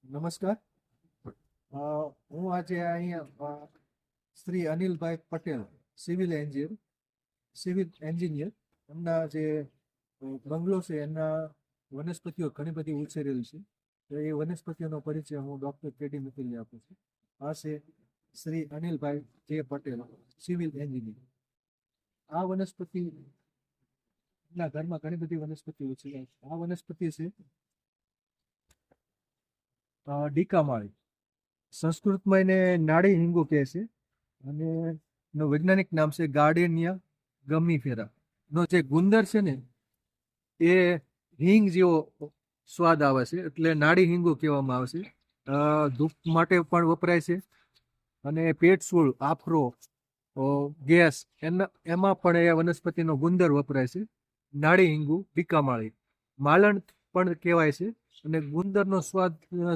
નમસ્કાર. હું આજે અહીંયા શ્રી અનિલભાઈ પટેલ સિવિલ એન્જિનિયર એમના જે બંગલો છે એના વનસ્પતિઓ ઘણી બધી ઉછેરેલ છે. તો એ વનસ્પતિઓનો પરિચય હું ડૉક્ટર કેડી મિત્તલે આપું છું. આ છે શ્રી અનિલભાઈ જે પટેલ, સિવિલ એન્જિનિયર. આ વનસ્પતિ ના ઘરમાં ઘણી બધી વનસ્પતિઓ છે. આ વનસ્પતિ છે ડીકામાળી. સંસ્કૃતમાં એને નાડી હિંગુ કહે છે અને એનું વૈજ્ઞાનિક નામ છે ગાર્ડેનિયા ગમીફેરા. નો જે ગુંદર છે ને એ હિંગ જેવો સ્વાદ આવે છે, એટલે નાડી હિંગુ કહેવામાં આવે છે. ધૂપ માટે પણ વપરાય છે અને પેટસૂળ, આફરો, ગેસ એમાં પણ એ વનસ્પતિનો ગુંદર વપરાય છે. નાડી હિંગુ ડીકામાળી માલણ પણ કહેવાય છે અને ગુંદરનો સ્વાદ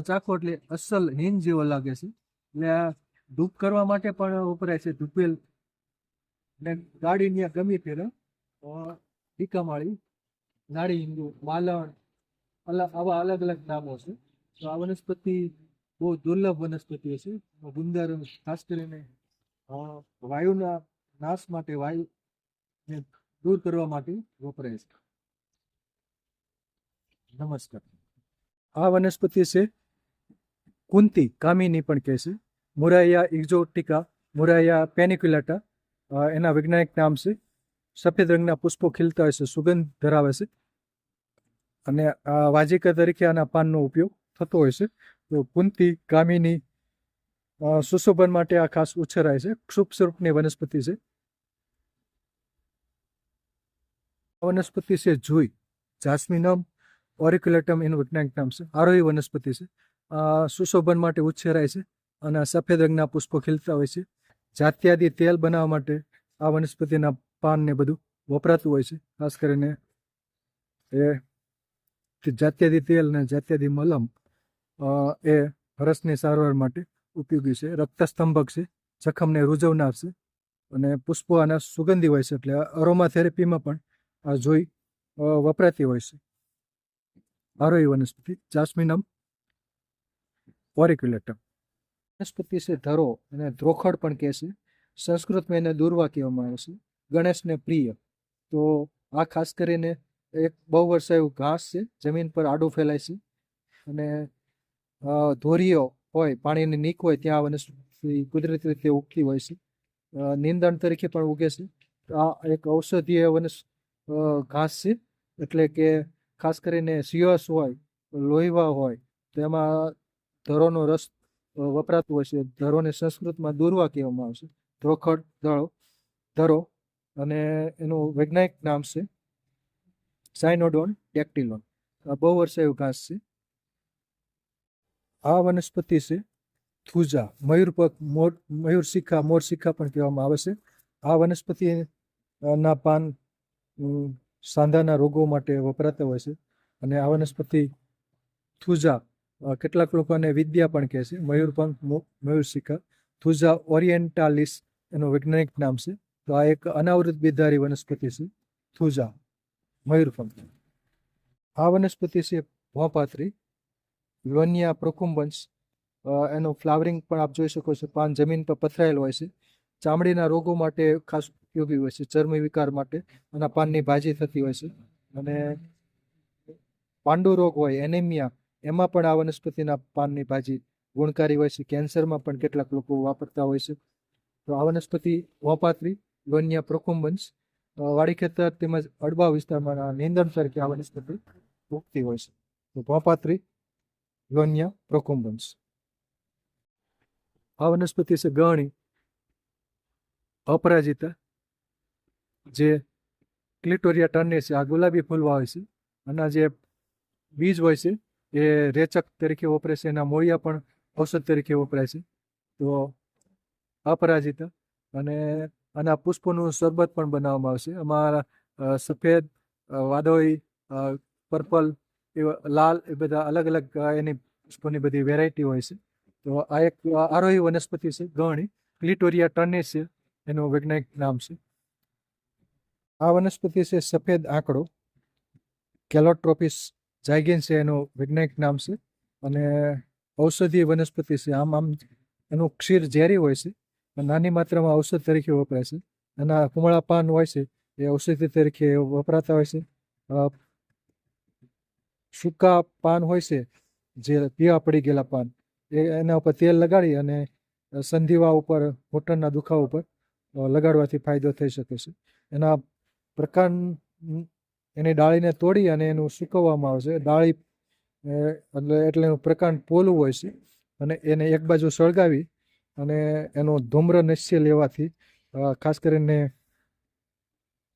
ચાખો એટલે અસલ હિંગ જેવો લાગે છે. એટલે આ ધૂપ કરવા માટે પણ વપરાય છે. ધૂપેલ ને ગાર્ડેનિયા ગમીફેરા, ડીકામાળી, નાડી હિંગુ, માલણ, આવા અલગ અલગ નામો છે. તો આ વનસ્પતિ બહુ દુર્લભ વનસ્પતિ છે. ગુંદર ખાસ કરીને વાયુના નાશ માટે, વાયુને દૂર કરવા માટે વપરાય છે. નમસ્કાર. આ વનસ્પતિ છે કુંતી કામિની પણ કહે છે. મુરાયા એક્ઝોટિકા, મુરાયા પેનિક્યુલાટા એના વૈજ્ઞાનિક નામ છે. સફેદ રંગના પુષ્પો ખીલતા હોય છે, સુગંધ ધરાવે છે અને આ વાજિકા તરીકે આના પાનનો ઉપયોગ થતો હોય છે. તો કુંતી કામિની સુશોભન માટે આ ખાસ ઉછેરાય છે. ક્ષુપ સ્વરૂપની વનસ્પતિ છે. આ વનસ્પતિ છે જુઈ, જાસ્મિનમ ઓરિક્યુલેટમ એનું વૈજ્ઞાનિક નામ છે. આરોહી વનસ્પતિ છે. સુશોભન માટે ઉછેરાય છે અને સફેદ રંગના પુષ્પો ખીલતા હોય છે. જાત્યાદી તેલ બનાવવા માટે આ વનસ્પતિના પાન ને બધું વપરાતું હોય છે. ખાસ કરીને એ જાત્યાદી તેલ ને જાત્યાદી મલમ એ હરસની સારવાર માટે ઉપયોગી છે. રક્તસ્તંભક છે, જખમને રૂઝવનાર છે અને પુષ્પો આના સુગંધી હોય છે, એટલે અરોમા થેરેપીમાં પણ આ જોઈ વપરાતી હોય છે. આરોહી વનસ્પતિ જાસ્મિનમ ઓરિક્યુલેટમ. વનસ્પતિ છે ધરો, અને ધ્રોખડ પણ કહે છે. સંસ્કૃતમાં એને દુર્વા કહેવામાં આવે છે. ગણેશને પ્રિય. તો આ ખાસ કરીને એક બહુ વર્ષાયું ઘાસ છે, જમીન પર આડું ફેલાય છે અને ધોરીઓ હોય, પાણીની નીક હોય ત્યાં વનસ્પતિ કુદરતી રીતે ઉગતી હોય છે. નિંદણ તરીકે પણ ઉગે છે. આ એક ઔષધીય ઘાસ છે, એટલે કે ખાસ કરીને સિયસ હોય, લોહીવા હોય તો એમાં ધરોનો રસ વપરાતું હોય છે. ધરોને સંસ્કૃતમાં દુર્વા કહેવામાં આવે છે. ધ્રોખડ, ધરો, અને એનું વૈજ્ઞાનિક નામ છે સાયનોડોન ટેક્ટિલોન. આ બહુ વર્ષાયું ઘાસ છે. આ વનસ્પતિ છે થુજા, મયુરશિખા, મોરશિખા પણ કહેવામાં આવે છે. આ વનસ્પતિ ના પાન સાંધાના રોગો માટે વપરાતા હોય છે અને આ વનસ્પતિ થુજા કેટલાક લોકોને વિદ્યા પણ કહે છે. મયુરપંખ, મયુરશિખા, થુજા ઓરિએન્ટાલિસ એનું વૈજ્ઞાનિક નામ છે. તો આ એક અનાવૃત બીજધારી વનસ્પતિ છે, થુજા મયુરપંખ. આ વનસ્પતિ છે ભોંપાત્રી, લોનિયા પ્રોકુમ્બન્સ. એનું ફ્લાવરિંગ પણ આપ જોઈ શકો છો. પાન જમીન પર પથરાયેલ હોય છે. ચામડીના રોગો માટે ખાસ ઉપયોગી હોય છે. ચરમી વિકાર માટે આના પાનની ભાજી થતી હોય છે અને પાંડુ રોગ હોય, એનેમિયા, એમાં પણ આ વનસ્પતિના પાનની ભાજી ગુણકારી હોય છે. કેન્સરમાં પણ કેટલાક લોકો વાપરતા હોય છે. તો આ વનસ્પતિ ભોંપાત્રી, લોનિયા પ્રોકુમ્બન્સ વાડી ખેતર તેમજ અડબા વિસ્તારમાં નીંદણ તરીકે આ વનસ્પતિ ઉગતી હોય છે. તો ભોંપાત્રી, લોનિયા પ્રોકુમ્બન્સ. આ વનસ્પતિ છે ગહણી, અપરાજિતા, જે ક્લિટોરિયા ટર્ને છે. આ ગુલાબી ફૂલવા હોય છે. આના જે બીજ હોય છે એ રેચક તરીકે વપરાય છે. એના મૂળિયા પણ ઔષધ તરીકે વપરાય છે. તો અપરાજિતા. અને આના પુષ્પોનું શરબત પણ બનાવવામાં આવશે. આમાં સફેદ, વાદળી, પર્પલ, એવા લાલ, એ બધા અલગ અલગ એની પુષ્પોની બધી વેરાયટી હોય છે. તો આ એક આરોહી વનસ્પતિ છે ગહણી, ક્લિટોરિયા ટર્નેસિયા એનું વૈજ્ઞાનિક નામ છે. આ વનસ્પતિ છે સફેદ આંકડો, કેલોટ્રોપિસ જાયગેન્સિયા એનું વૈજ્ઞાનિક નામ છે અને ઔષધીય વનસ્પતિ છે. આમ એનું ક્ષીર ઝેરી હોય છે, પણ નાની માત્રામાં ઔષધ તરીકે વપરાય છે. એના કુમળા પાન હોય છે એ ઔષધિ તરીકે વપરાતા હોય છે. સૂકા પાન હોય છે, જે પીળા પડી ગયેલા પાન, એના ઉપર તેલ લગાડી અને સંધિવા ઉપર, ઘૂંટણના દુખાવા ઉપર લગાડવાથી ફાયદો થઈ શકે છે. એના પ્રકાંડ, એની ડાળીને તોડી અને એનું સૂકવવામાં આવે છે. ડાળી એટલે એનું પ્રકાંડ પોલું હોય છે, અને એને એક બાજુ સળગાવી અને એનો ધૂમ્ર નશ્ય લેવાથી ખાસ કરીને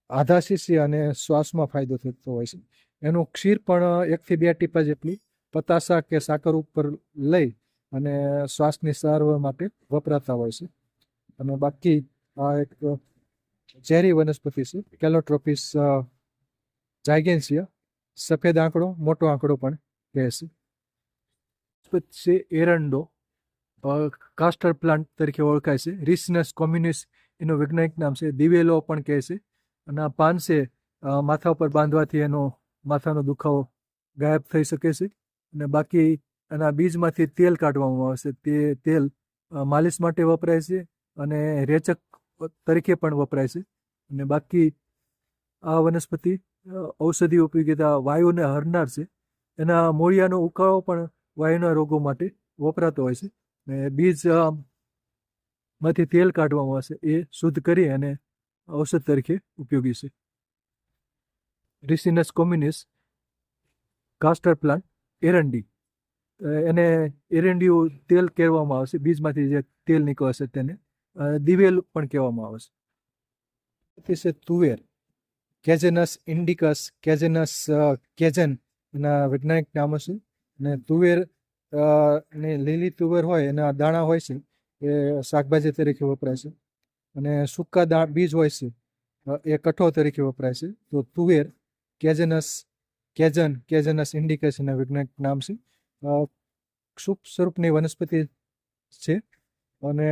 આધાશીશી અને શ્વાસમાં ફાયદો થતો હોય છે. એનું ક્ષીર પણ 1 થી 2 ટીપા જેટલી પતાસા કે સાકર ઉપર લઈ અને શ્વાસની સારવાર માટે વપરાતા હોય છે. અને બાકી આ એક ઝેરી વનસ્પતિ છે, કેલોટ્રોપિસ જાયગેન્સિયા, સફેદ આંકડો, મોટો આંકડો પણ કહે છે. વનસ્પતિ છે એરંડો, કાસ્ટર પ્લાન્ટ તરીકે ઓળખાય છે. રિસિનસ કોમ્યુનિસ એનું વૈજ્ઞાનિક નામ છે. દિવેલો પણ કહે છે. અને આ પાન છે, માથા ઉપર બાંધવાથી એનો માથાનો દુખાવો ગાયબ થઈ શકે છે. અને બાકી એના બીજમાંથી તેલ કાઢવામાં આવે છે. તે તેલ માલિશ માટે વપરાય છે અને રેચક તરીકે પણ વપરાય છે. અને બાકી આ વનસ્પતિ ઔષધિ ઉપયોગિતા વાયુને હરનાર છે. એના મૂળિયાનો ઉકાળો પણ વાયુના રોગો માટે વપરાતો હોય છે. ને બીજ માંથી તેલ કાઢવામાં આવે છે, એ શુદ્ધ કરી અને ઔષધ તરીકે ઉપયોગી છે. રિસિનસ કોમ્યુનિસ, કાસ્ટર પ્લાન્ટ, એરંડી, એને એરંડિયું તેલ કહેવામાં આવે છે. બીજમાંથી જે તેલ નીકળે છે તેને દિવેલ પણ કહેવામાં આવે છે. છે તુવેર, કેજેનસ ઇન્ડિકસ, કેજેનસ કેજન એના વૈજ્ઞાનિક નામો છે. અને તુવેર ને લીલી તુવેર હોય, એના દાણા હોય છે, એ શાકભાજી તરીકે વપરાય છે. અને સૂકા બીજ હોય છે, એ કઠોળ તરીકે વપરાય છે. તો તુવેર, કેજનસ ઇન્ડિકસ એના વૈજ્ઞાનિક નામ છે. ક્ષુપ સ્વરૂપની વનસ્પતિ છે અને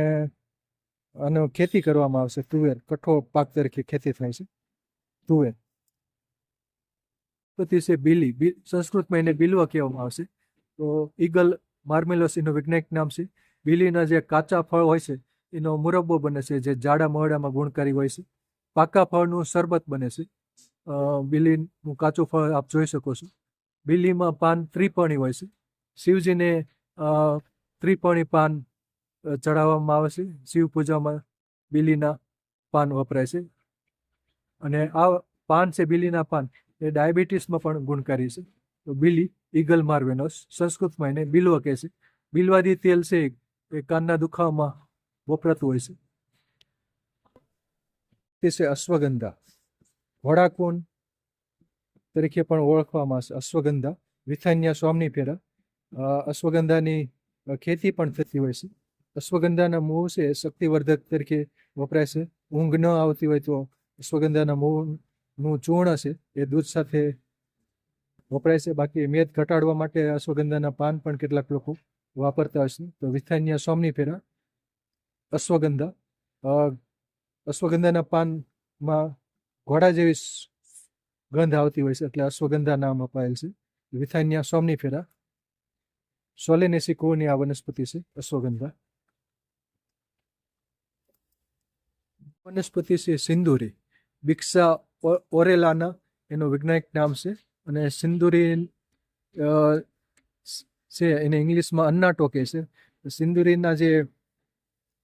આનો ખેતી કરવામાં આવશે. તુવેર કઠોળ પાક તરીકે ખેતી થાય છે. તુવેર વનસ્પતિ છે બીલી, સંસ્કૃતમાં એને બિલ્વા કહેવામાં આવશે. તો ઈગલ માર્મેલોસ એનું વૈજ્ઞાનિક નામ છે. બીલીના જે કાચા ફળ હોય છે એનો મુરબ્બો બને છે, જે જાડા મહડામાં ગુણકારી હોય છે. પાકા ફળનું શરબત બને છે. બીલીનું કાચું ફળ આપ જોઈ શકો છો. બીલીમાં પાન ત્રિપર્ણી હોય છે. શિવજીને ત્રિપર્ણી પાન ચડાવવામાં આવે છે. શિવ પૂજામાં બીલીના પાન વપરાય છે. અને આ પાન છે, બીલીના પાન, એ ડાયાબિટીસમાં પણ ગુણકારી છે. તો બીલી, ઈગલ માર્વેનોસ, સંસ્કૃતમાં એને બિલ્વ કહે છે. બિલ્વાદી તેલ છે એ કાનના દુખાવામાં વપરાતું હોય છે. તે છે અશ્વગંધા, વડાકુન તરીકે પણ ઓળખવામાં આવશે. અશ્વગંધા, વિથાનિયા સોમનીફેરા. અશ્વગંધાની ખેતી પણ થતી હોય છે. અશ્વગંધાના મૂળ છે શક્તિવર્ધક તરીકે વપરાય છે. ઊંઘ ન આવતી હોય તો અશ્વગંધાના મૂળનું ચૂર્ણ છે એ દૂધ સાથે વપરાય છે. બાકી મેદ ઘટાડવા માટે અશ્વગંધાના પાન પણ કેટલાક લોકો વાપરતા હશે. તો વિથાનિયા સોમનીફેરા, અશ્વગંધા. અશ્વગંધાના પાનમાં ઘોડા જેવી ગંધ આવતી હોય છે, એટલે અશ્વગંધા નામ અપાયેલ છે. વિથાનિયા સોમનીફેરા, સોલેનેસી કુળની આ વનસ્પતિ છે અશ્વગંધા. વનસ્પતિ છે સિંદુરી, બિક્સા ઓરેલાના એનું વૈજ્ઞાનિક નામ છે. અને સિંદુરી છે એને ઇંગ્લિશમાં અન્નાટો કહે છે. સિંદુરીના જે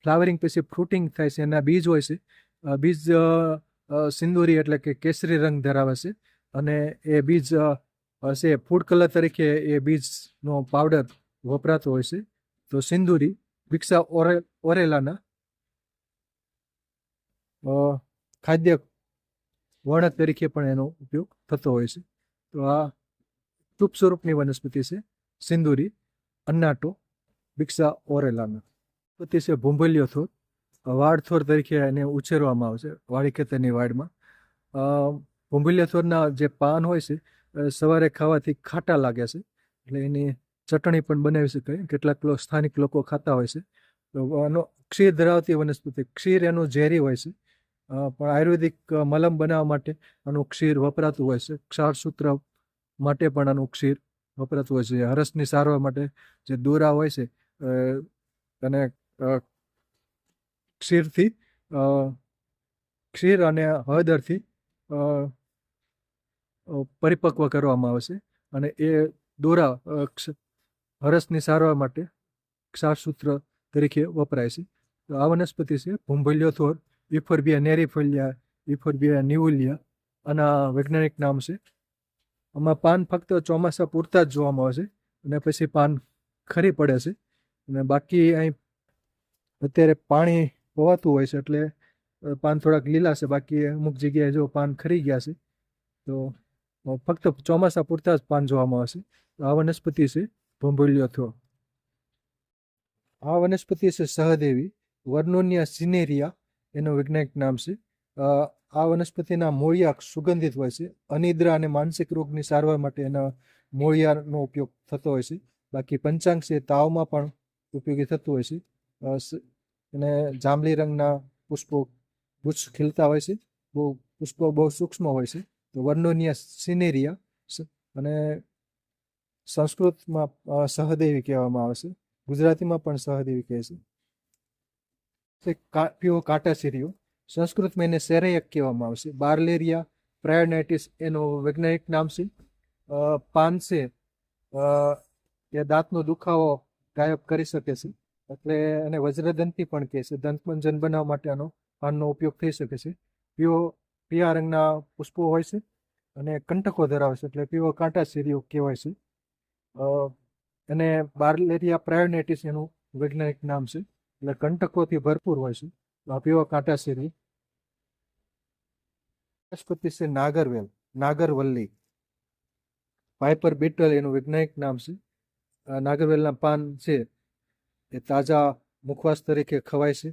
ફ્લાવરિંગ પછી ફ્રૂટિંગ થાય છે, એના બીજ હોય છે. બીજ સિંદુરી એટલે કે કેસરી રંગ ધરાવે છે. અને એ બીજ છે ફૂડ કલર તરીકે એ બીજનો પાવડર વપરાતો હોય છે. તો સિંદુરી, બિક્સા ઓરેલાના ખાદ્ય વર્ણક તરીકે પણ એનો ઉપયોગ થતો હોય છે. તો આ ટૂપ સ્વરૂપની વનસ્પતિ છે સિંદુરી, અન્નાટો, બિક્સા ઓરેલાના. વનસ્પતિ છે ભૂંભલિયો થોર, વાડ થોર તરીકે એને ઉછેરવામાં આવે છે વાડી ખેતરની વાડમાં. ભૂંભલિયા થોરના જે પાન હોય છે સવારે ખાવાથી ખાટા લાગે છે, એટલે એની ચટણી પણ બનાવી શકાય. કેટલાક સ્થાનિક લોકો ખાતા હોય છે. તો આનો ક્ષીર ધરાવતી વનસ્પતિ, ક્ષીર એનું ઝેરી હોય છે, પણ આયુર્વેદિક મલમ બનાવવા માટે આનું ક્ષીર વપરાતું હોય છે. ક્ષારસૂત્ર માટે પણ આનું ક્ષીર વપરાતું હોય છે. હરસની સારવાર માટે જે દોરા હોય છે અને ક્ષીરથી ક્ષીર અને હળદરથી પરિપક્વ કરવામાં આવે છે અને એ દોરા હરસની સારવાર માટે ક્ષારસૂત્ર તરીકે વપરાય છે. તો આ વનસ્પતિ છે ભૂંભલિયો થોર, ઇફોર્બિયા નેરીફોલિયા, ઇફોર્બિયા નિવોલિયા આના વૈજ્ઞાનિક નામ છે. આમાં પાન ફક્ત ચોમાસા પૂરતા જ જોવામાં આવે છે અને પછી પાન ખરી પડે છે. અને બાકી અહીં અત્યારે પાણી હોવાતું હોય છે એટલે પાન થોડાક લીલા છે, બાકી અમુક જગ્યાએ જો પાન ખરી ગયા છે. તો ફક્ત ચોમાસા પૂરતા જ પાન જોવામાં આવશે. આ વનસ્પતિ છે ભૂંભલિયો થોર. આ વનસ્પતિ છે સહદેવી, વર્નોનિયા સિનેરિયા એનું વૈજ્ઞાનિક નામ છે. આ વનસ્પતિના મૂળિયા સુગંધિત હોય છે. અનિદ્રા અને માનસિક રોગની સારવાર માટે એના મૂળિયાનો ઉપયોગ થતો હોય છે. બાકી પંચાંગ છે તાવમાં પણ ઉપયોગી થતું હોય છે. અને જાંબલી રંગના પુષ્પો ગુચ્છ ખીલતા હોય છે. પુષ્પો બહુ સૂક્ષ્મ હોય છે. તો વર્નોનિયા સિનેરિયા અને સંસ્કૃતમાં સહદેવી કહેવામાં આવે છે. ગુજરાતીમાં પણ સહદેવી કહે છે. પીવો કાંટાસીરીઓ, સંસ્કૃતમાં એને સેરેયક કહેવામાં આવે છે. બાર્લેરિયા પ્રાયોનાઇટિસ એનું વૈજ્ઞાનિક નામ છે. પાન છે એ દાંતનો દુખાવો ગાયબ કરી શકે છે, એટલે એને વજ્રદંતી પણ કહે છે. દંતમંજન બનાવવા માટે આનો પાનનો ઉપયોગ થઈ શકે છે. પીળા રંગના પુષ્પો હોય છે અને કંટકો ધરાવે છે, એટલે પીવો કાંટાસીરીઓ કહેવાય છે. અને બાર્લેરિયા પ્રાયોનાઇટિસ એનું વૈજ્ઞાનિક નામ છે, એટલે કંટકોથી ભરપૂર હોય છે. પીવો કાંટાસીરી. વનસ્પતિ છે નાગરવેલ, નાગરવલ્લી, પાઇપર બીટલ એનું વૈજ્ઞાનિક નામ છે. નાગરવેલના પાન છે એ તાજા મુખવાસ તરીકે ખવાય છે.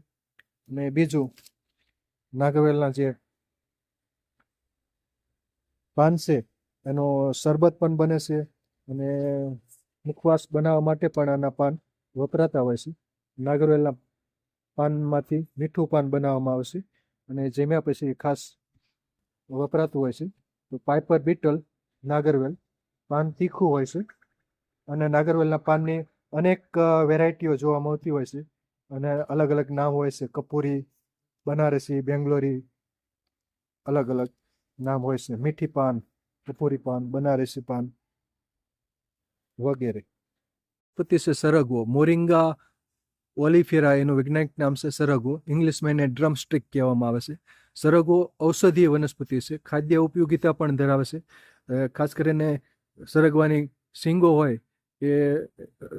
અને બીજું, નાગરવેલના જે પાન છે એનો શરબત પણ બને છે અને મુખવાસ બનાવવા માટે પણ આના પાન વપરાતા હોય છે. નાગરવેલના પાનમાંથી મીઠું પાન બનાવવામાં આવે છે અને જેમ્યા પછી ખાસ વપરાતું હોય છે. તો પાઇપર બીટલ નાગરવેલ પાન તીખું હોય છે અને નાગરવેલના પાનની અનેક વેરાયટીઓ જોવા મળતી હોય છે અને અલગ અલગ નામ હોય છે. કપૂરી, બનારસી, બેંગ્લોરી, અલગ અલગ નામ હોય છે. મીઠી પાન, કપૂરી પાન, બનારસી પાન વગેરે. વનસ્પતિ છે સરગવો, મોરિંગા ઓલિફેરા એનું વૈજ્ઞાનિક નામ છે સરગવો. ઇંગ્લિશમાં એને ડ્રમસ્ટિક કહેવામાં આવે છે. સરગવો ઔષધીય વનસ્પતિ છે, ખાદ્ય ઉપયોગિતા પણ ધરાવે છે. ખાસ કરીને સરગવાની શીંગો હોય એ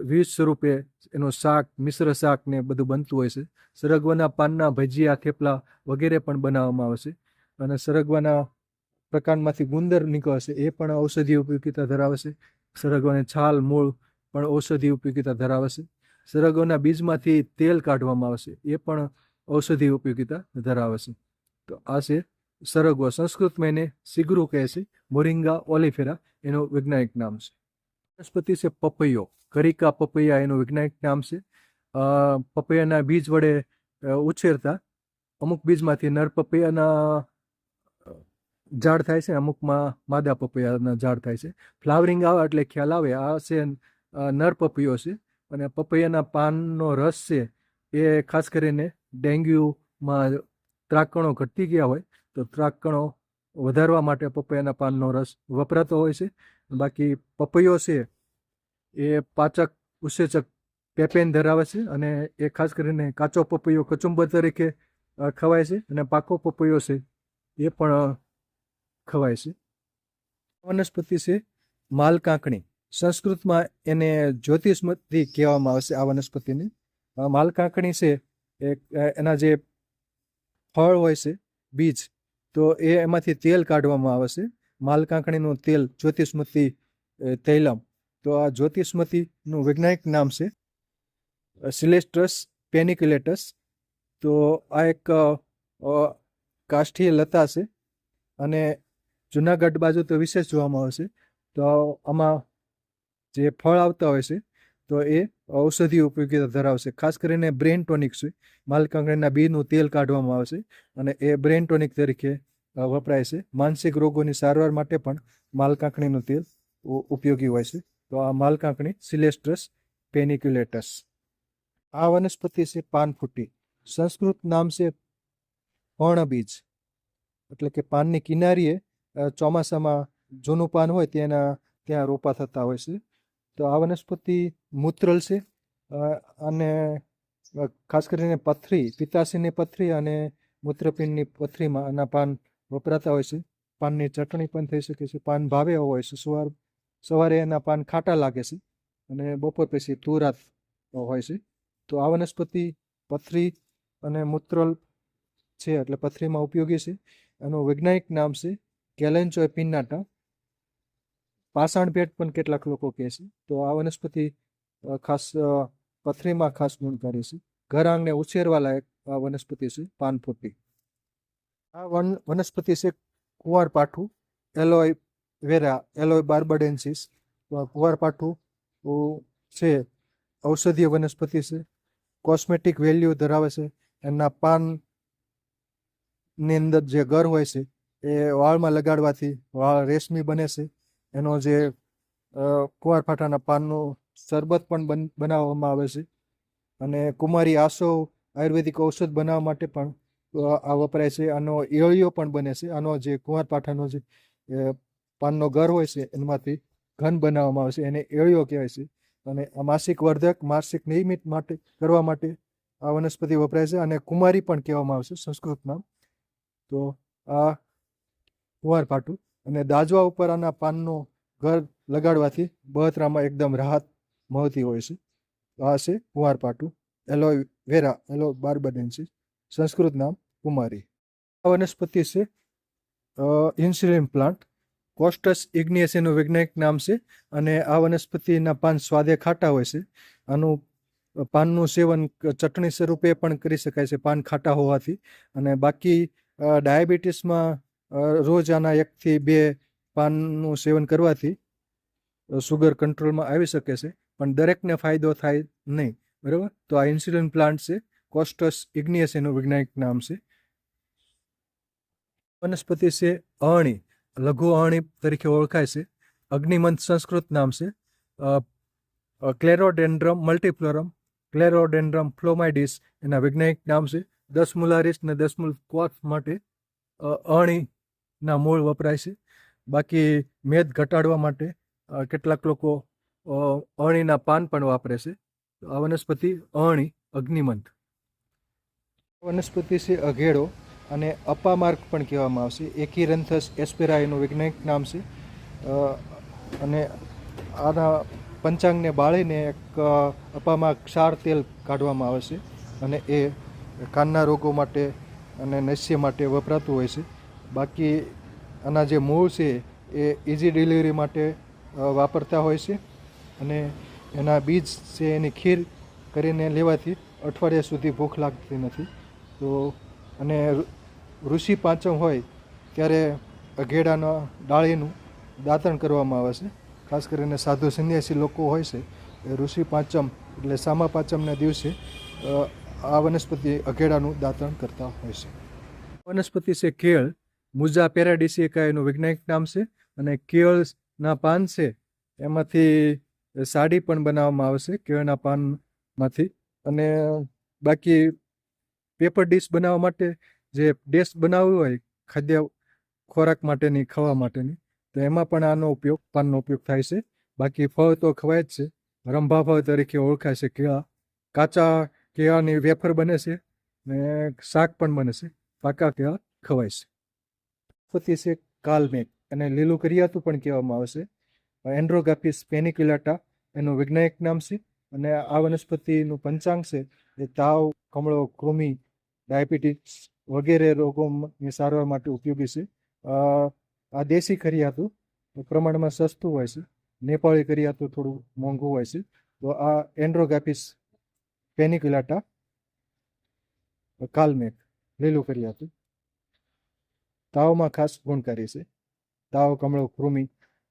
વિવિધ સ્વરૂપે એનું શાક, મિશ્ર શાક ને બધું બનતું હોય છે. સરગવાના પાનના ભજીયા, થેપલા વગેરે પણ બનાવવામાં આવે છે. અને સરગવાના પ્રકારમાંથી ગુંદર નીકળે છે એ પણ ઔષધીય ઉપયોગિતા ધરાવે છે. સરગવાની છાલ, મૂળ પણ ઔષધીય ઉપયોગિતા ધરાવે છે. સરગવાના બીજમાંથી તેલ કાઢવામાં આવે છે, એ પણ ઔષધીય ઉપયોગિતા ધરાવે છે. તો આ છે સરગવો. સંસ્કૃતમાં એને સિગરું કહે છે. મોરિંગા ઓલિફેરા એનું વૈજ્ઞાનિક નામ છે. વનસ્પતિ છે પપૈયો, કરિકા પપૈયા એનું વૈજ્ઞાનિક નામ છે. પપૈયાના બીજ વડે ઉછેરતા અમુક બીજમાંથી નર પપૈયાના ઝાડ થાય છે, અમુકમાં માદા પપૈયાના ઝાડ થાય છે. ફ્લાવરિંગ આવે એટલે ખ્યાલ આવે આ છે નર પપૈયો છે. અને પપૈયાના પાનનો રસ છે એ ખાસ કરીને ડેન્ગ્યુમાં ત્રાકણો ઘટતી ગયા હોય તો ત્રાકણો વધારવા માટે પપૈયાના પાનનો રસ વપરાતો હોય છે. બાકી પપૈયો છે એ પાચક ઉત્સેચક પેપેન ધરાવે છે અને એ ખાસ કરીને કાચો પપૈયો કચુંબર તરીકે ખવાય છે અને પાકો પપૈયો છે એ પણ ખવાય છે. વનસ્પતિ છે માલકાંકણી. સંસ્કૃતમાં એને જ્યોતિષમતી કહેવામાં આવે છે. આ વનસ્પતિને માલકાંકણી છે એના જે ફળ હોય છે, બીજ, તો એમાંથી તેલ કાઢવામાં આવે છે. માલકાંકણીનું તેલ જ્યોતિષમતી તૈલમ. તો આ જ્યોતિષમતીનું વૈજ્ઞાનિક નામ છે સિલેસ્ટ્રસ પેનિક્યુલેટસ. તો આ એક કાષ્ઠીય લતા છે અને જુનાગઢ બાજુ તો વિશેષ જોવામાં આવે છે. તો આમાં જે ફળ આવતા હોય છે તો એ ઔષધીય ઉપયોગિતા ધરાવશે. ખાસ કરીને બ્રેન ટોનિક છે. માલકાંકણીના બીજનું તેલ કાઢવામાં આવે છે અને એ બ્રેન ટોનિક તરીકે વપરાય છે. માનસિક રોગોની સારવાર માટે પણ માલકાંકણીનું તેલ ઉપયોગી હોય છે. તો આ માલકાંકણી સિલેસ્ટ્રસ પેનિક્યુલેટસ. આ વનસ્પતિ છે પાનફૂટી. સંસ્કૃત નામ છે પર્ણબીજ, એટલે કે પાનની કિનારીએ ચોમાસામાં જૂનું પાન હોય ત્યાં રોપા થતા હોય છે. તો આ વનસ્પતિ મૂત્રલ છે અને ખાસ કરીને પથરી, પિત્તાશયની પથરી અને મૂત્રપિંડની પથરીમાં આના પાન વપરાતા હોય છે. પાનની ચટણી પણ થઈ શકે છે. પાન ભાવે હોય છે. સવારે એના પાન ખાટા લાગે છે અને બપોર પછી તુરાત હોય છે. તો આ વનસ્પતિ પથરી અને મૂત્રલ છે, એટલે પથરીમાં ઉપયોગી છે. એનું વૈજ્ઞાનિક નામ છે કેલેન્ચોય પિન્નાટા. પાષાણ ભેટ પણ કેટલાક લોકો કહે છે. તો આ વનસ્પતિ ખાસ પથરીમાં ખાસ ગુણકારી છે. ઘર આંગણે ઉછેરવા લાયક આ વનસ્પતિ છે પાનફૂટી. આ વનસ્પતિ છે કુંવારપાઠું, એલોય વેરા, એલોય બાર્બાડેન્સિસ. કુંવારપાઠું છે ઔષધીય વનસ્પતિ છે, કોસ્મેટિક વેલ્યુ ધરાવે છે. એના પાનની અંદર જે ગર હોય છે એ વાળમાં લગાડવાથી વાળ રેશમી બને છે. એનો જે કુંવારપાઠાના પાનનું શરબત પણ બનાવવામાં આવે છે. અને કુમારી આસો આયુર્વેદિક ઔષધ બનાવવા માટે પણ આ વપરાય છે. આનો એળિયો પણ બને છે. આનો જે કુંવારપાઠાનો જે પાનનો ગર હોય છે એમાંથી ઘન બનાવવામાં આવે છે, એને એળિયો કહેવાય છે. અને આ માસિક વર્ધક, માસિક નિયમિત માટે કરવા માટે આ વનસ્પતિ વપરાય છે. અને કુમારી પણ કહેવામાં આવે છે સંસ્કૃત નામ. તો આ કુંવારપાઠું. અને દાજવા ઉપર આના પાનનો ઘર લગાડવાથી બળતરામાં એકદમ રાહત મળતી હોય છે. આ છે કુંવારપાઠું, એલોય વેરા, એલોય બાર્બાડેન્સિસ, સંસ્કૃત નામ કુમારી. આ વનસ્પતિ છે ઇન્સ્યુલિન પ્લાન્ટ, કોસ્ટસ ઇગ્નિયસ એનું વૈજ્ઞાનિક નામ છે. અને આ વનસ્પતિના પાન સ્વાદે ખાટા હોય છે. આનું પાનનું સેવન ચટણી સ્વરૂપે પણ કરી શકાય છે પાન ખાટા હોવાથી. અને બાકી ડાયાબિટીસમાં રોજ આના 1 થી 2 પાનનું સેવન કરવાથી સુગર કંટ્રોલમાં આવી શકે છે, પણ દરેકને ફાયદો થાય નહીં. બરાબર. તો આ ઇન્સ્યુલિન પ્લાન્ટ છે, કોસ્ટસ ઇગ્નિયસ એનું વૈજ્ઞાનિક નામ છે. વનસ્પતિ છે અરણી, લઘુ અરણી તરીકે ઓળખાય છે. અગ્નિમંત સંસ્કૃત નામ છે. ક્લેરોડેન્ડ્રમ મલ્ટીફ્લોરમ, ક્લેરોડેન્ડ્રમ ફ્લોમાઇડિસ એના વૈજ્ઞાનિક નામ છે. દસમુલારિસ ને દસમુલ ક્વાથ માટે અરણીના મૂળ વપરાય છે. બાકી મેદ ઘટાડવા માટે કેટલાક લોકો અરણીના પાન પણ વાપરે છે. આ વનસ્પતિ અરણી, અગ્નિમંત. વનસ્પતિ છે અઘેડો, અને અપામાર્ક પણ કહેવામાં આવશે. એકિરન્થસ એસ્પેરા એનું વૈજ્ઞાનિક નામ છે. અને આના પંચાંગને બાળીને એક અપામાર્ક ક્ષાર તેલ કાઢવામાં આવે છે, અને એ કાનના રોગો માટે અને નસ્ય માટે વપરાતું હોય છે. બાકી આના જે મૂળ છે એ ઇઝી ડિલિવરી માટે વાપરતા હોય છે. અને એના બીજ છે એની ખીર કરીને લેવાથી અઠવાડિયા સુધી ભૂખ લાગતી નથી. તો અને ઋષિ પાંચમ હોય ત્યારે અઘેડાના ડાળીનું દાંતણ કરવામાં આવે છે. ખાસ કરીને સાધુ સંન્યાસી લોકો હોય છે એ ઋષિ પાંચમ એટલે સામા પાંચમના દિવસે આ વનસ્પતિ અઘેડાનું દાંતણ કરતા હોય છે. વનસ્પતિ છે કેળ, મુઝા પેરાડિસિકા એનું વૈજ્ઞાનિક નામ છે. અને કેળના પાન છે એમાંથી સાડી પણ બનાવવામાં આવે છે કેળના પાનમાંથી. અને બાકી પેપર ડીશ બનાવવા માટે જે ડીશ બનાવવી હોય ખાદ્ય ખોરાક માટેની, ખાવા માટેની, તો એમાં પણ આનો ઉપયોગ, પાનનો ઉપયોગ થાય છે. બાકી ફળ તો ખવાય જ છે. રંભા ફળ તરીકે ઓળખાય છે કેળા. કાચા કેળાની વેફર બને છે ને શાક પણ બને છે. પાકા કેળા ખવાય છે. વનસ્પતિ છે કાલમેઘ, અને લીલું કરિયાતું પણ કહેવામાં આવે છે. એન્ડ્રોગાફિસ પેનિક્યુલાટા એનું વૈજ્ઞાનિક નામ છે. અને આ વનસ્પતિનું પંચાંગ છે એ તાવ, કમળો, કૃમિ, ડાયાબિટીસ વગેરે રોગોની સારવાર માટે ઉપયોગી છે. આ દેશી કરિયાતું પ્રમાણમાં સસ્તું હોય છે. નેપાળી કરિયાતું થોડું મોંઘું હોય છે. તો આ એન્ડ્રોગાફિસ પેનિક્યુલાટા કાલમેઘ, લીલું કરિયાતું, તાવમાં ખાસ ગુણકારી છે. તાવ, કમળો, કૃમિ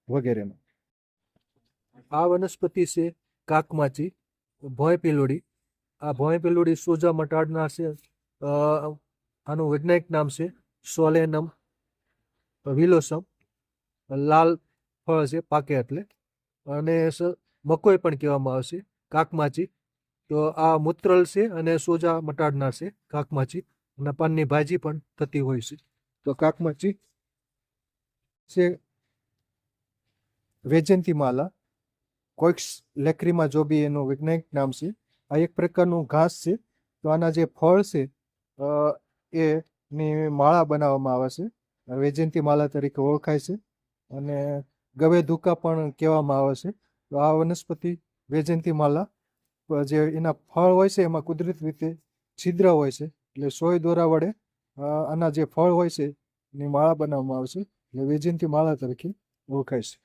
વગેરેમાં. આ વનસ્પતિ છે કાકમાચી, ભોંય પિલોડી. આ ભોંય પિલોડી સોજા મટાડનાર છે. આનું વૈજ્ઞાનિક નામ છે સોલેનમ વિલોસમ. લાલ ફળ છે પાકે એટલે. અને મકોઈ પણ કહેવામાં આવે છે. કાકમાચી, તો આ મૂત્રલ છે અને સોજા મટાડનાર છે કાકમાચી, અને પાનની ભાજી પણ થતી હોય છે. તો કાકમાચી છે વૈજયંતીમાલા, કોઇક્સ લેક્રીમા જોબી એનું વૈજ્ઞાનિક નામ છે. આ એક પ્રકારનું ઘાસ છે. તો આના જે ફળ છે એની માળા બનાવવામાં આવે છે, વૈજયંતીમાલા તરીકે ઓળખાય છે, અને ગવેધુકા પણ કહેવામાં આવે છે. તો આ વનસ્પતિ વૈજયંતીમાલા જે એના ફળ હોય છે એમાં કુદરતી રીતે છિદ્ર હોય છે, એટલે સોય દોરા વડે આના જે ફળ હોય છે એની માળા બનાવવામાં આવે છે, એટલે વૈજયંતીમાલા તરીકે ઓળખાય છે.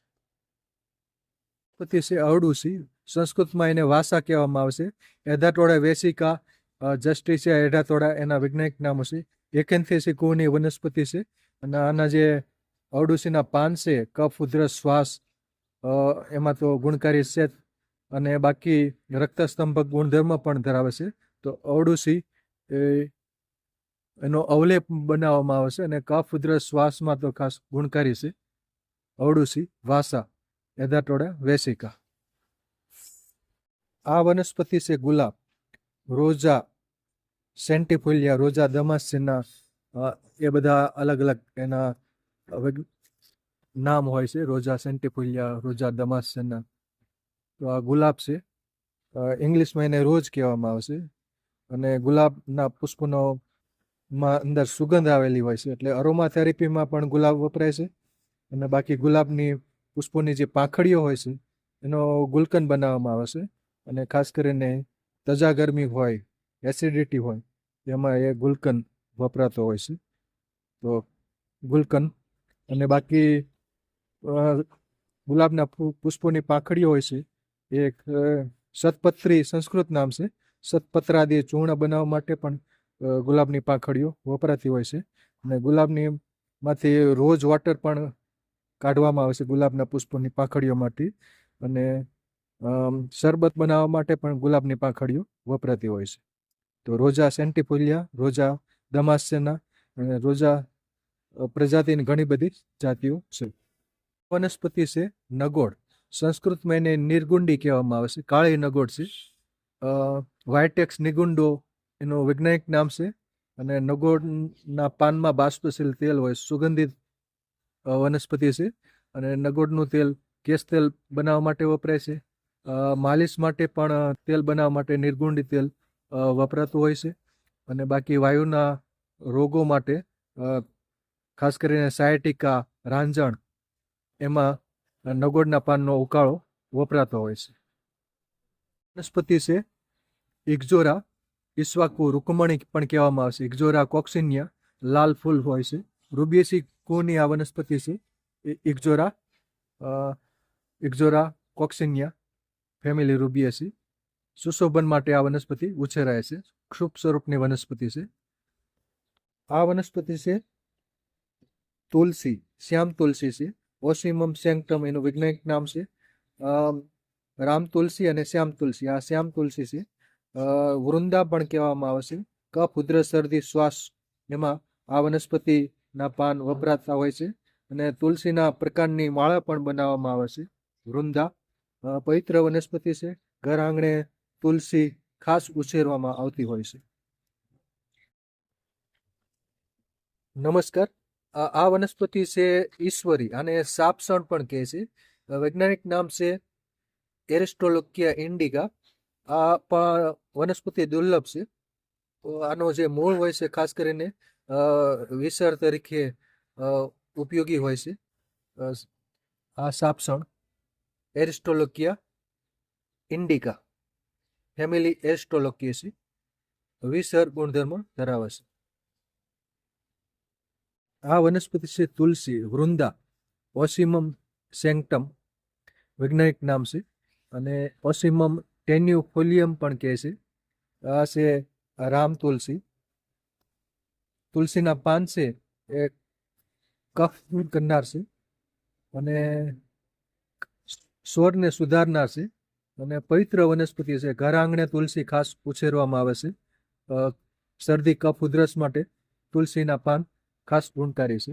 વનસ્પતિ છે અરડુસી, સંસ્કૃતમાં એને વાસા કહેવામાં આવે છે. એધાટોડા વેસિકા જસ્ટિસિયા એધાટોડા એના વૈજ્ઞાનિક નામો છે. એકેન્થેસી કુળની વનસ્પતિ છે, અને આના જે અરડુસીના પાન છે કફ, ઉધરસ, શ્વાસ એમાં તો ગુણકારી છે, અને બાકી રક્તસ્તંભક ગુણધર્મ પણ ધરાવે છે. તો અરડુસી એનો અવલેપ બનાવવામાં આવે છે, અને કફ, ઉધરસ, શ્વાસમાં તો ખાસ ગુણકારી છે. અરડુસી વાસા એધાટોડા વેસિકા. આ વનસ્પતિ છે ગુલાબ, રોઝા સેન્ટિફોલિયા, રોઝા દમાસ્યના, એ બધા અલગ અલગ એના નામ હોય છે. રોઝા સેન્ટિફોલિયા, રોઝા દમાસ્યના. તો આ ગુલાબ છે. ઇંગ્લિશમાં એને રોજ કહેવામાં આવે છે, અને ગુલાબના પુષ્પનો માં અંદર સુગંધ આવેલી હોય છે, એટલે અરોમા થેરેપીમાં પણ ગુલાબ વપરાય છે. અને બાકી ગુલાબની પુષ્પોની જે પાંખડીઓ હોય છે એનો ગુલકંદ બનાવવામાં આવે છે, અને ખાસ કરીને તજા ગરમી હોય, એસિડિટી હોય, એમાં એ ગુલકંદ વપરાતો હોય છે. તો ગુલકંદ, અને બાકી ગુલાબના પુષ્પોની પાંખડીઓ હોય છે એ એક સતપત્રી સંસ્કૃત નામ છે. સતપત્રાદી ચૂર્ણ બનાવવા માટે પણ ગુલાબની પાંખડીઓ વપરાતી હોય છે, અને ગુલાબની માંથી રોઝ વોટર પણ કાઢવામાં આવે છે ગુલાબના પુષ્પોની પાંખડીઓમાંથી, અને શરબત બનાવવા માટે પણ ગુલાબની પાંખડીઓ વપરાતી હોય છે. તો રોઝા સેન્ટિફોલિયા, રોઝા દમાસ્યના, અને રોઝા પ્રજાતિની ઘણી બધી જાતિઓ છે. વનસ્પતિ છે નગોડ, સંસ્કૃતમાં એને નિર્ગુંડી કહેવામાં આવે છે, કાળી નગોડ છે. વાયટેક્સ નિગુંડો એનું વૈજ્ઞાનિક નામ છે, અને નગોડના પાનમાં બાષ્પશીલ તેલ હોય, સુગંધિત વનસ્પતિ છે. અને નગોડનું તેલ કેશ તેલ બનાવવા માટે વપરાય છે. માલિશ માટે પણ તેલ બનાવવા માટે નિર્ગુંડી તેલ વપરાતું હોય છે. અને બાકી વાયુના રોગો માટે ખાસ કરીને સાયટિકા, રાંજણ, એમાં નગોડના પાનનો ઉકાળો વપરાતો હોય છે. વનસ્પતિ છે ઇક્ઝોરા, ઈસ્વાકુ રૂકમણી પણ કહેવામાં આવે છે. ઇક્ઝોરા કોક્સિનિયા, લાલ ફૂલ હોય છે. રૂબિયેસી કુળની આ વનસ્પતિ છે ઇક્ઝોરા કોક્સિનિયા, ફેમિલી રૂબિયેસી. સુશોભન માટે આ વનસ્પતિ ઉછેરાય છે, ક્ષુપ સ્વરૂપની વનસ્પતિ છે. આ વનસ્પતિ છે તુલસી, શ્યામ તુલસી છે. ઓસિમમ સેન્ક્ટમ એનું વૈજ્ઞાનિક નામ છે. રામ તુલસી અને શ્યામ તુલસી, આ શ્યામ તુલસી છે. વૃંદા પણ કહેવામાં આવે છે. કફ, ઉધરસ, શરદી, શ્વાસ એમાં આ વનસ્પતિના પાન વપરાતા હોય છે, અને તુલસીના પ્રકારની માળા પણ બનાવવામાં આવે છે. વૃંદા પવિત્ર વનસ્પતિ છે. ઘર આંગણે તુલસી ખાસ ઉછેરવામાં આવતી હોય છે. નમસ્કાર. આ વનસ્પતિ છે ઈશ્વરી, અને સાપસણ પણ કહે છે. વૈજ્ઞાનિક નામ છે એરિસ્ટોલોકિયા ઇન્ડિકા. આ વનસ્પતિ દુર્લભ છે. આનો જે મૂળ હોય છે ખાસ કરીને વિસર તરીકે ઉપયોગી હોય છે. આ સાપસણ એરિસ્ટોલોકિયા ઇન્ડિકા, ફેમિલી એરિસ્ટોલોકિયેસી, વિસર ગુણધર્મ ધરાવે છે. આ વનસ્પતિ છે તુલસી, વૃંદા, ઓસિમમ સેન્ક્ટમ વૈજ્ઞાનિક નામ છે, અને ઓસિમમ ટેન્યુફોલિયમ પણ કહે છે. આ છે રામ તુલસી. તુલસીના પાન છે એ કફ દૂર કરનાર છે, અને સ્વરને સુધારનાર છે, અને પવિત્ર વનસ્પતિ છે. ઘર આંગણે તુલસી ખાસ ઉછેરવામાં આવે છે. શરદી, કફ, ઉધરસ માટે તુલસીના પાન ખાસ ગુણકારી છે.